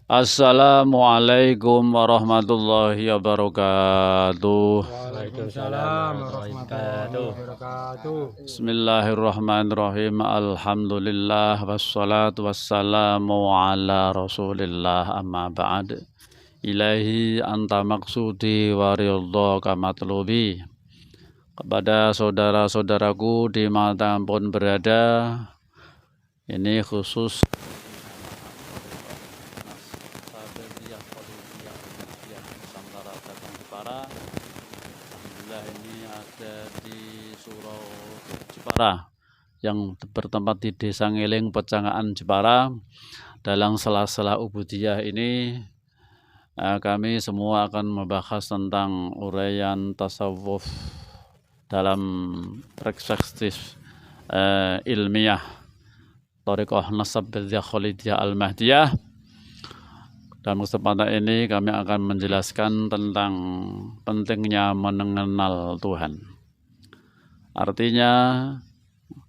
Assalamualaikum warahmatullahi wabarakatuh. Waalaikumsalam warahmatullahi wabarakatuh. Bismillahirrahmanirrahim. Alhamdulillah wassalatu wassalamu ala Rasulillah amma ba'd. Ilahi anta maksudi wa ridhaka matlubi. Kepada saudara-saudaraku dimanapun berada, ini khusus Alhamdulillah ini ada di Surau Jepara yang bertempat di Desa Ngiling, Pecangaan Jepara. Dalam sela-sela ubudiyah ini kami semua akan membahas tentang uraian tasawuf dalam perspektif ilmiah Thariqah Nasab Khalidiyah Al-Mahdiyah. Dalam kesempatan ini kami akan menjelaskan tentang pentingnya mengenal Tuhan. Artinya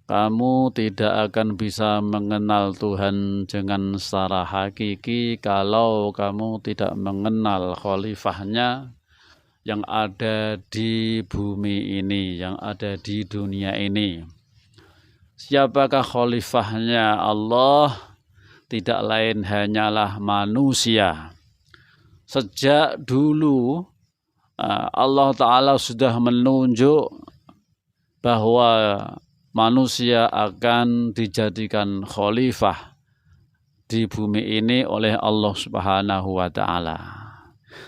kamu tidak akan bisa mengenal Tuhan dengan secara hakiki kalau kamu tidak mengenal khalifahnya yang ada di bumi ini, yang ada di dunia ini. Siapakah khalifahnya? Allah, tidak lain hanyalah manusia. Sejak dulu Allah Ta'ala sudah menunjuk bahwa manusia akan dijadikan khalifah di bumi ini oleh Allah Subhanahu wa Ta'ala.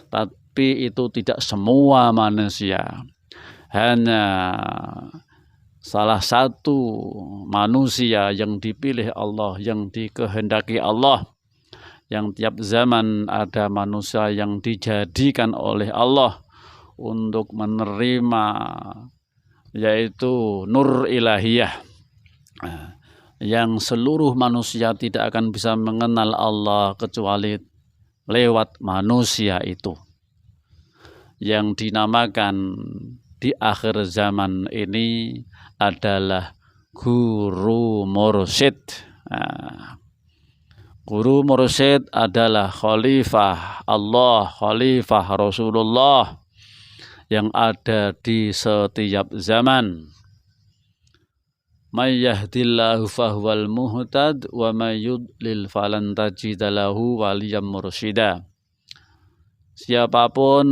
Tapi itu tidak semua manusia, hanya salah satu manusia yang dipilih Allah, yang dikehendaki Allah, yang tiap zaman ada manusia yang dijadikan oleh Allah untuk menerima, yaitu nur ilahiyah, yang seluruh manusia tidak akan bisa mengenal Allah kecuali lewat manusia itu, yang dinamakan di akhir zaman ini adalah guru mursyid. Guru mursyid adalah khalifah Allah, khalifah Rasulullah yang ada di setiap zaman. May yahdillahu fahuwal muhtad wa may yudlil falan tajida lahu waliyyan mursyida. Siapapun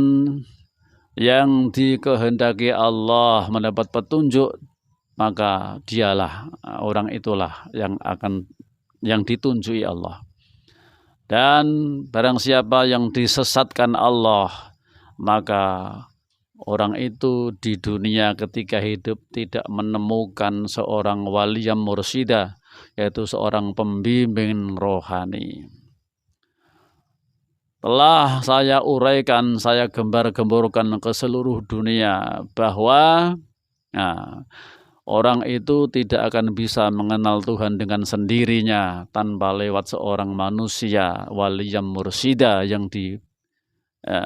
yang dikehendaki Allah mendapat petunjuk, maka dialah, orang itulah yang ditunjui Allah. Dan barang siapa yang disesatkan Allah, maka orang itu di dunia ketika hidup tidak menemukan seorang waliyyan mursyida, yaitu seorang pembimbing rohani. Telah saya uraikan, saya gembar-gemborkan ke seluruh dunia bahwa orang itu tidak akan bisa mengenal Tuhan dengan sendirinya tanpa lewat seorang manusia waliyyan mursyida yang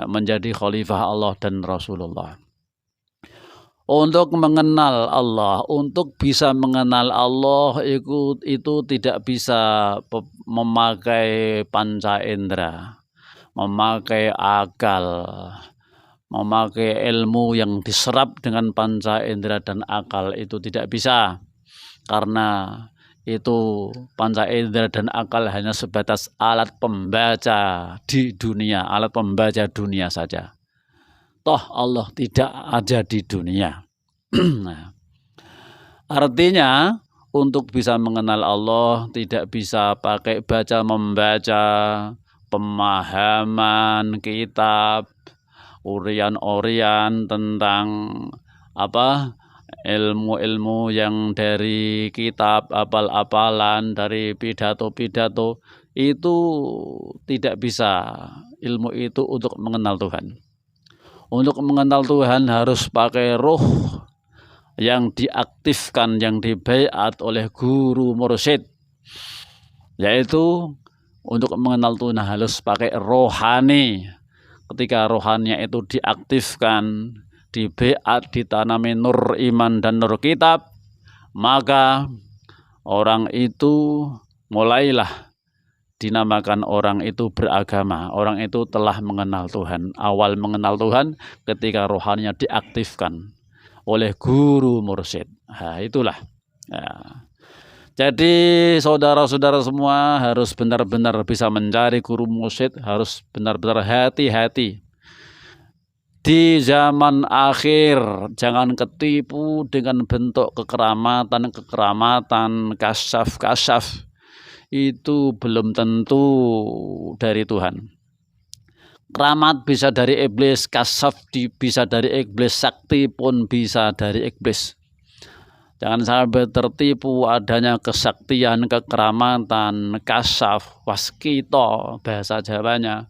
menjadi khalifah Allah dan Rasulullah. Untuk mengenal Allah, untuk bisa mengenal Allah itu tidak bisa memakai panca indera, memakai akal, memakai ilmu yang diserap dengan panca indera dan akal, itu tidak bisa. Karena itu panca indera dan akal hanya sebatas alat pembaca di dunia, alat pembaca dunia saja. Toh Allah tidak ada di dunia. Nah, artinya untuk bisa mengenal Allah tidak bisa pakai baca membaca, pemahaman kitab, urian-urian tentang ilmu-ilmu yang dari kitab, apal-apalan, dari pidato-pidato. Itu tidak bisa ilmu itu untuk mengenal Tuhan. Untuk mengenal Tuhan harus pakai roh yang diaktifkan, yang dibaiat oleh guru mursyid, yaitu untuk mengenal Tuhan harus pakai rohani. Ketika rohaninya itu diaktifkan, dibaiat, ditanami nur iman dan nur kitab, maka orang itu mulailah dinamakan orang itu beragama. Orang itu telah mengenal Tuhan. Awal mengenal Tuhan ketika rohaninya diaktifkan oleh guru mursyid. Nah, itulah. Nah, jadi saudara-saudara semua harus benar-benar bisa mencari guru mursyid, harus benar-benar hati-hati. Di zaman akhir jangan ketipu dengan bentuk kekeramatan, kasyaf. Itu belum tentu dari Tuhan. Keramat bisa dari iblis, kasyaf bisa dari iblis, sakti pun bisa dari iblis. Jangan sampai tertipu adanya kesaktian, kekeramatan, kasyaf, waskito bahasa Jawanya.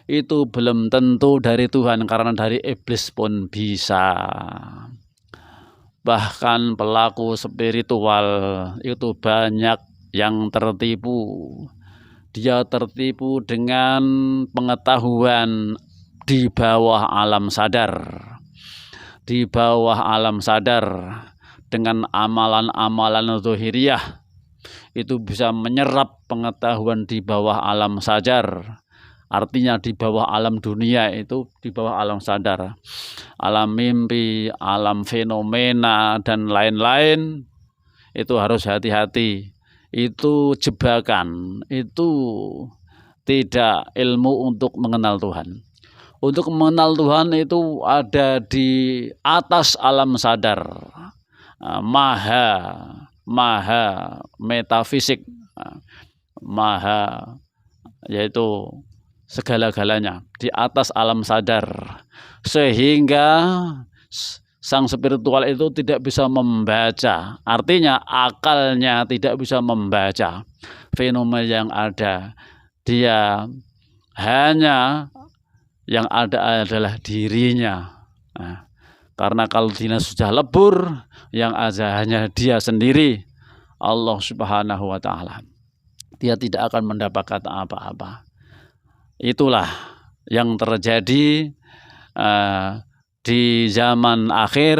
Itu belum tentu dari Tuhan, karena dari iblis pun bisa. Bahkan pelaku spiritual itu banyak yang tertipu. Dia tertipu dengan pengetahuan di bawah alam sadar. Di bawah alam sadar dengan amalan-amalan zahiriyah itu bisa menyerap pengetahuan di bawah alam sadar. Artinya di bawah alam dunia itu, di bawah alam sadar, alam mimpi, alam fenomena, dan lain-lain. Itu harus hati-hati. Itu jebakan, itu tidak ilmu untuk mengenal Tuhan. Untuk mengenal Tuhan itu ada di atas alam sadar, maha metafisik, maha yaitu segala-galanya di atas alam sadar, sehingga sang spiritual itu tidak bisa membaca. Artinya akalnya tidak bisa membaca fenomena yang ada. Dia hanya yang ada adalah dirinya. Nah, karena kalau dia sudah lebur, yang ada hanya dia sendiri, Allah Subhanahu wa Ta'ala. Dia tidak akan mendapatkan apa-apa. Itulah yang terjadi di zaman akhir.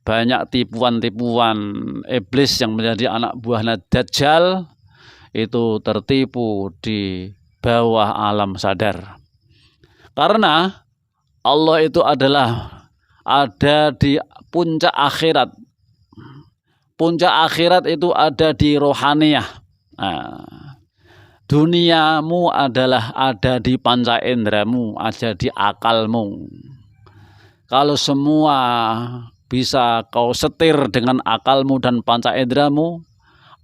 Banyak tipuan-tipuan iblis yang menjadi anak buahnya Dajjal itu tertipu di bawah alam sadar. Karena Allah itu adalah ada di puncak akhirat. Puncak akhirat itu ada di rohaniyah. Duniamu adalah ada di panca indramu, ada di akalmu. Kalau semua bisa kau setir dengan akalmu dan panca indramu,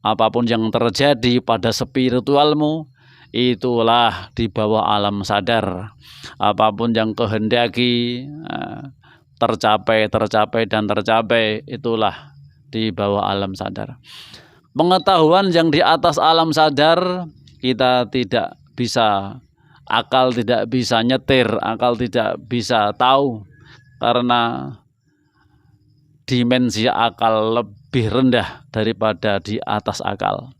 apapun yang terjadi pada spiritualmu, itulah di bawah alam sadar. Apapun yang kehendaki tercapai, itulah di bawah alam sadar. Pengetahuan yang di atas alam sadar kita tidak bisa, akal tidak bisa nyetir, akal tidak bisa tahu, karena dimensi akal lebih rendah daripada di atas akal.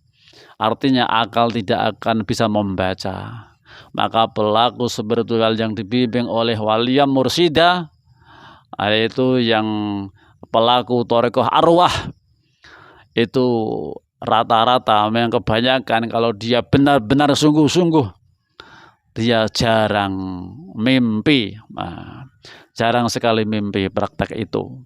Artinya akal tidak akan bisa membaca. Maka pelaku spiritual yang dibimbing oleh waliyam mursyidah, yaitu yang pelaku thariqah arwah, itu rata-rata yang kebanyakan kalau dia benar-benar sungguh-sungguh, dia jarang mimpi. Jarang sekali mimpi praktek itu.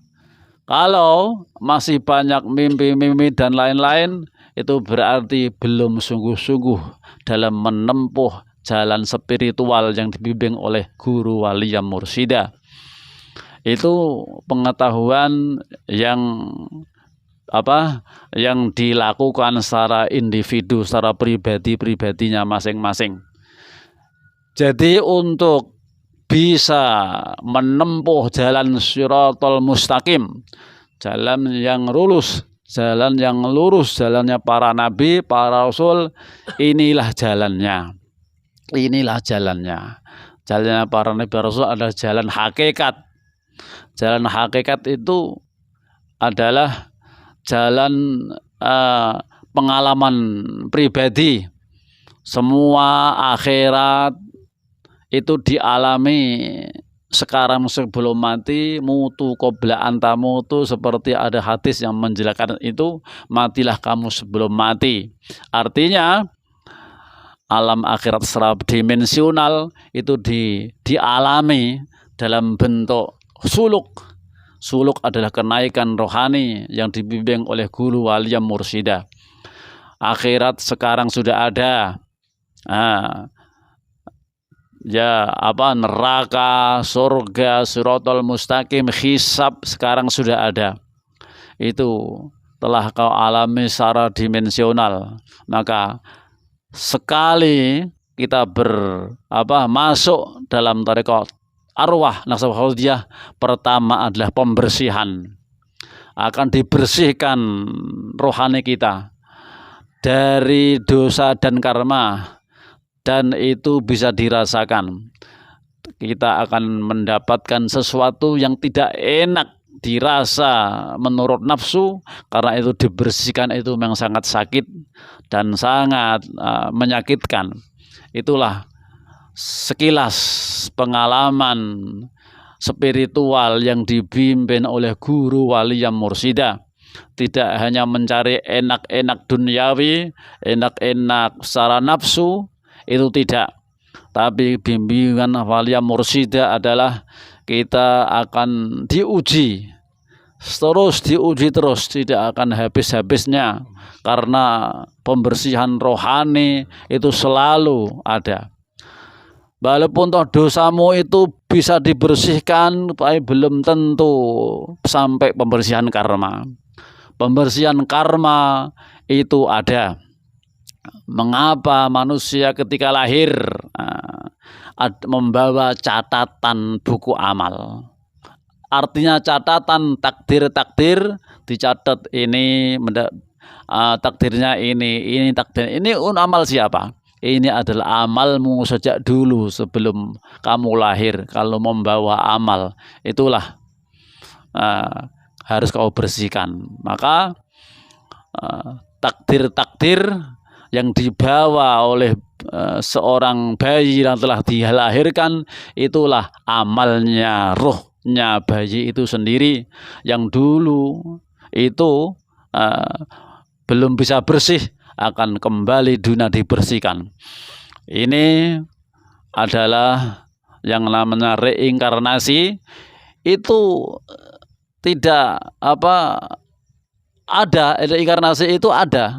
Kalau masih banyak mimpi-mimpi dan lain-lain, itu berarti belum sungguh-sungguh dalam menempuh jalan spiritual yang dibimbing oleh guru waliyam mursyidah. Itu pengetahuan yang dilakukan secara individu, secara pribadinya masing-masing. Jadi untuk bisa menempuh jalan shiratal mustaqim, jalan yang lurus, jalannya para nabi, para rasul, inilah jalannya. Jalannya para nabi rasul adalah jalan hakikat. Jalan hakikat itu adalah jalan pengalaman pribadi. Semua akhirat itu dialami sekarang sebelum mati, mutu qabla anta mutu, seperti ada hadis yang menjelaskan itu, matilah kamu sebelum mati. Artinya alam akhirat secara dimensional itu dialami dalam bentuk suluk. Suluk adalah kenaikan rohani yang dibimbing oleh guru waliyam mursyida. Akhirat sekarang sudah ada. Neraka, surga, siratal mustaqim, hisab sekarang sudah ada. Itu telah kau alami secara dimensional. Maka sekali kita masuk dalam tarekat arwah Naqsabandiyah, pertama adalah pembersihan. Akan dibersihkan rohani kita dari dosa dan karma, dan itu bisa dirasakan. Kita akan mendapatkan sesuatu yang tidak enak dirasa menurut nafsu, karena itu dibersihkan itu memang sangat sakit dan sangat menyakitkan. Itulah sekilas pengalaman spiritual yang dibimbing oleh guru waliyam mursyida. Tidak hanya mencari enak-enak duniawi, enak-enak secara nafsu, itu tidak. Tapi bimbingan waliyam mursyida adalah kita akan diuji terus, tidak akan habis-habisnya, karena pembersihan rohani itu selalu ada. Walaupun toh dosamu itu bisa dibersihkan, tapi belum tentu sampai pembersihan karma. Pembersihan karma itu ada. Mengapa manusia ketika lahir membawa catatan buku amal? Artinya catatan takdir dicatat, ini takdirnya ini takdir ini amal siapa? Ini adalah amalmu sejak dulu sebelum kamu lahir. Kalau membawa amal, itulah harus kau bersihkan. Maka takdir yang dibawa oleh seorang bayi yang telah dilahirkan, itulah amalnya, rohnya bayi itu sendiri, yang dulu itu belum bisa bersih, akan kembali dunia dibersihkan. Ini adalah yang namanya reinkarnasi. Itu tidak ada, reinkarnasi itu ada.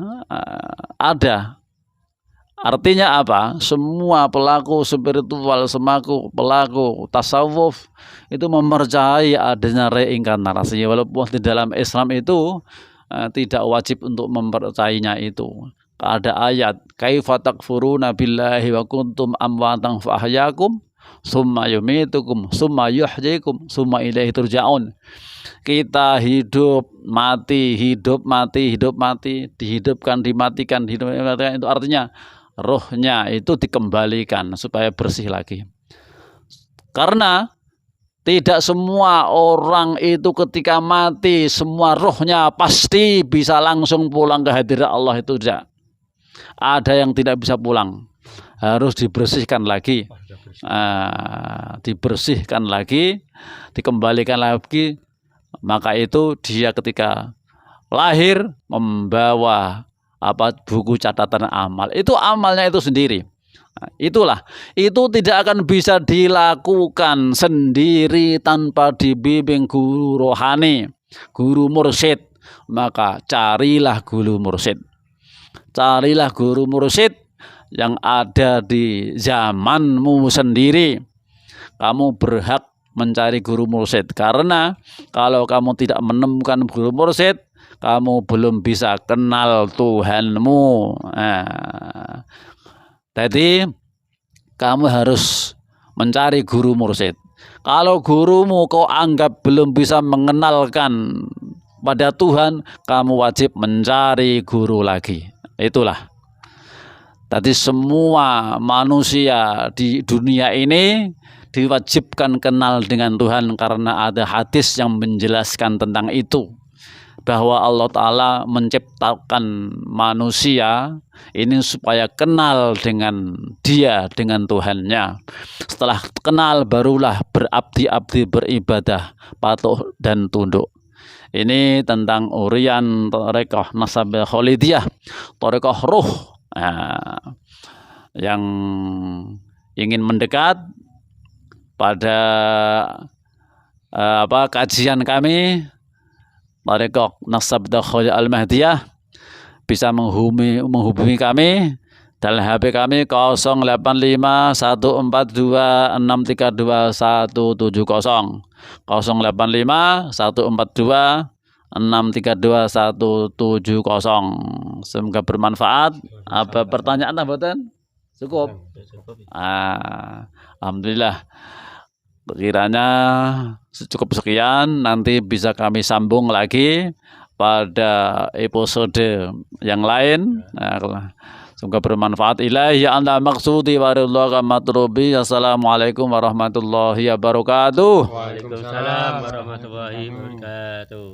Artinya apa? Semua pelaku spiritual, pelaku tasawuf itu mempercayai adanya reinkarnasi. Walaupun di dalam Islam itu tidak wajib untuk mempercayainya itu. Ada ayat, kaifa takfuruna billahi wa kuntum amwatan fa ahyakum summa yumitukum summa yuhyikum summa ilaihi turja'un. Kita hidup mati, dihidupkan, dimatikan, itu artinya rohnya itu dikembalikan supaya bersih lagi. Karena tidak semua orang itu ketika mati semua rohnya pasti bisa langsung pulang ke hadirat Allah, itu tidak. Ada yang tidak bisa pulang, harus dibersihkan lagi, dikembalikan lagi. Maka itu dia ketika lahir membawa buku catatan amal, itu amalnya itu sendiri. Itu tidak akan bisa dilakukan sendiri tanpa dibimbing guru rohani, guru mursyid. Maka carilah guru mursyid. Carilah guru mursyid yang ada di zamanmu sendiri. Kamu berhak mencari guru mursyid, karena kalau kamu tidak menemukan guru mursyid, kamu belum bisa kenal Tuhanmu. Jadi kamu harus mencari guru mursyid. Kalau gurumu kau anggap belum bisa mengenalkan pada Tuhan, kamu wajib mencari guru lagi. Itulah. Tadi semua manusia di dunia ini diwajibkan kenal dengan Tuhan, karena ada hadis yang menjelaskan tentang itu. Bahwa Allah Ta'ala menciptakan manusia ini supaya kenal dengan dia, dengan Tuhannya. Setelah kenal barulah berabdi-abdi, beribadah, patuh dan tunduk. Ini tentang urian Thariqah Naqsabandiyah, Thariqah ruh. yang ingin mendekat pada kajian kami Tarekat Naqsabandiyah Khoja Al-Mahdiyah bisa menghubungi kami dalam HP kami 085142632170 085142632170. Semoga bermanfaat. Apa pertanyaan mboten? Cukup. Alhamdulillah. Kiranya cukup sekian, nanti bisa kami sambung lagi pada episode yang lain. Semoga bermanfaat. Ilahi anta maqsudi wa ridhaka matlubi. Assalamualaikum warahmatullahi wabarakatuh. Waalaikumsalam warahmatullahi wabarakatuh.